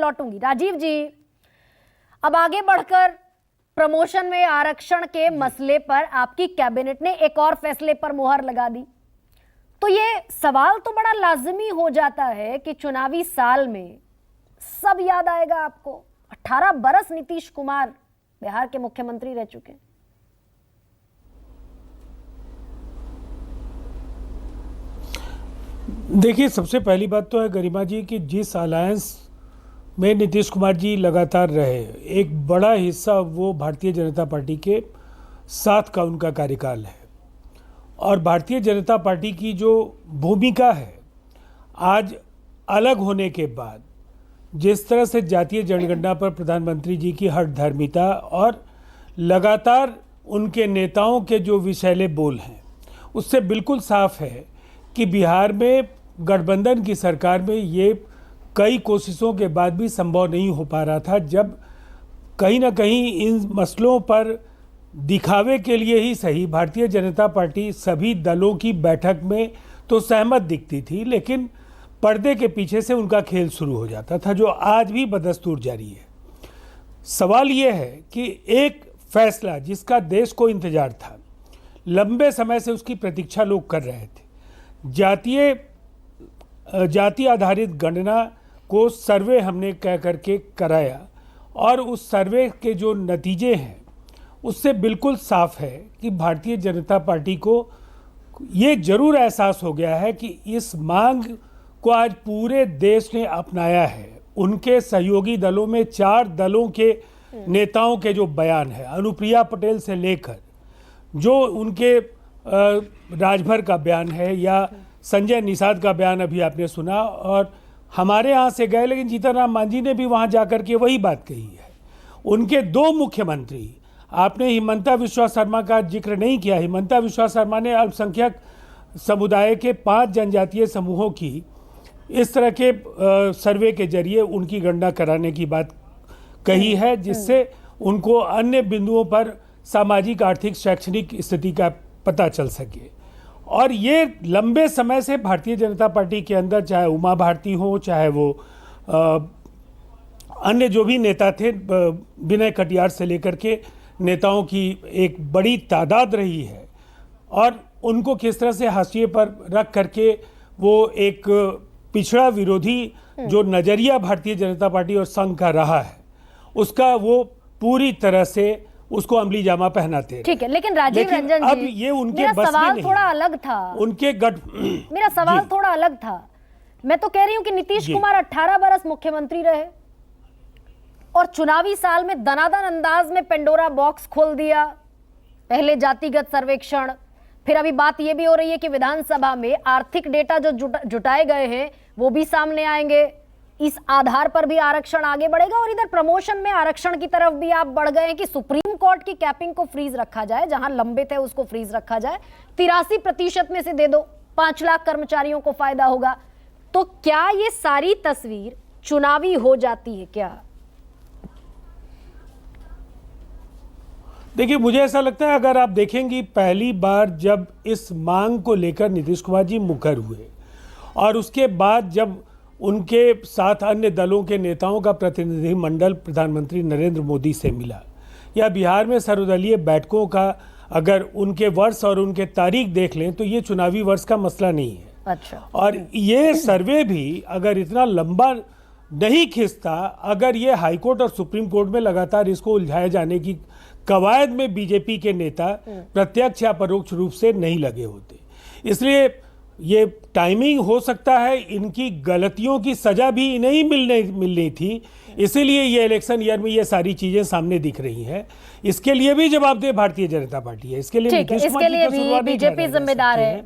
लौटूंगी। राजीव जी, अब आगे बढ़कर प्रमोशन में आरक्षण के मसले पर आपकी कैबिनेट ने एक और फैसले पर मुहर लगा दी, तो ये सवाल तो बड़ा लाजमी हो जाता है कि चुनावी साल में सब याद आएगा आपको। 18 बरस नीतीश कुमार बिहार के मुख्यमंत्री रह चुके हैं। देखिए, सबसे पहली बात तो है गरिमा जी कि जिस अलायंस में नीतीश कुमार जी लगातार रहे, एक बड़ा हिस्सा वो भारतीय जनता पार्टी के साथ का उनका कार्यकाल है। और भारतीय जनता पार्टी की जो भूमिका है आज अलग होने के बाद, जिस तरह से जातीय जनगणना पर प्रधानमंत्री जी की हठधर्मिता और लगातार उनके नेताओं के जो विषैले बोल हैं, उससे बिल्कुल साफ है कि बिहार में गठबंधन की सरकार में ये कई कोशिशों के बाद भी संभव नहीं हो पा रहा था, जब कहीं ना कहीं इन मसलों पर दिखावे के लिए ही सही भारतीय जनता पार्टी सभी दलों की बैठक में तो सहमत दिखती थी, लेकिन पर्दे के पीछे से उनका खेल शुरू हो जाता था, जो आज भी बदस्तूर जारी है। सवाल ये है कि एक फैसला जिसका देश को इंतजार था, लंबे समय से उसकी प्रतीक्षा लोग कर रहे थे, जाति आधारित गणना को सर्वे हमने कह करके कराया, और उस सर्वे के जो नतीजे हैं उससे बिल्कुल साफ है कि भारतीय जनता पार्टी को ये जरूर एहसास हो गया है कि इस मांग को आज पूरे देश ने अपनाया है। उनके सहयोगी दलों में 4 दलों के नेताओं के जो बयान है, अनुप्रिया पटेल से लेकर जो उनके राजभर का बयान है, या संजय निषाद का बयान अभी आपने सुना, और हमारे यहाँ से गए लेकिन जीतन राम मांझी ने भी वहाँ जाकर के वही बात कही है। उनके 2 मुख्यमंत्री, आपने हिमंता विश्वा शर्मा का जिक्र नहीं किया। हिमंता विश्वा शर्मा ने अल्पसंख्यक समुदाय के 5 जनजातीय समूहों की इस तरह के सर्वे के जरिए उनकी गणना कराने की बात कही है, जिससे उनको अन्य बिंदुओं पर सामाजिक, आर्थिक, शैक्षणिक स्थिति का पता चल सके। और ये लंबे समय से भारतीय जनता पार्टी के अंदर, चाहे उमा भारती हो, चाहे वो अन्य जो भी नेता थे, विनय कटियार से लेकर के नेताओं की एक बड़ी तादाद रही है, और उनको किस तरह से हाशिए पर रख करके वो एक पिछड़ा विरोधी जो नजरिया भारतीय जनता पार्टी और संघ का रहा है, उसका वो पूरी तरह से उसको अमली जामा पहनाते हैं। ठीक है, लेकिन राजीव रंजन जी, अब ये उनके बस में सवाल नहीं। थोड़ा अलग था। उनके मेरा सवाल थोड़ा अलग था। मैं तो कह रही हूं कि नीतीश कुमार 18 बरस मुख्यमंत्री रहे और चुनावी साल में दनादन अंदाज में पेंडोरा बॉक्स खोल दिया। पहले जातिगत सर्वेक्षण, फिर अभी बात यह भी हो रही है कि विधानसभा में आर्थिक डेटा जो जुटाए गए हैं वो भी सामने आएंगे, इस आधार पर भी आरक्षण आगे बढ़ेगा। और इधर प्रमोशन में आरक्षण की तरफ भी आप बढ़ गए हैं कि सुप्रीम कोर्ट की कैपिंग को फ्रीज रखा जाए, जहां लंबित है उसको फ्रीज रखा जाए, 83% में से दे दो, 5 लाख कर्मचारियों को फायदा होगा। तो क्या ये सारी तस्वीर चुनावी हो जाती है क्या? देखिए, मुझे ऐसा लगता है, अगर आप देखेंगी पहली बार जब इस मांग को लेकर नीतीश कुमार जी मुखर हुए, और उसके बाद जब उनके साथ अन्य दलों के नेताओं का प्रतिनिधिमंडल प्रधानमंत्री नरेंद्र मोदी से मिला, या बिहार में सर्वदलीय बैठकों का अगर उनके वर्ष और उनके तारीख देख लें तो ये चुनावी वर्ष का मसला नहीं है। अच्छा। और ये सर्वे भी अगर इतना लंबा नहीं खिंचता, अगर ये हाईकोर्ट और सुप्रीम कोर्ट में लगातार इसको उलझाए जाने की कवायद में बीजेपी के नेता प्रत्यक्ष या परोक्ष रूप से नहीं लगे होते। इसलिए ये टाइमिंग हो सकता है, इनकी गलतियों की सजा भी नहीं मिलनी थी, इसीलिए ये इलेक्शन ईयर में ये सारी चीजें सामने दिख रही हैं। इसके लिए भी जवाबदेह भारतीय जनता पार्टी है, इसके लिए बीजेपी जिम्मेदार है।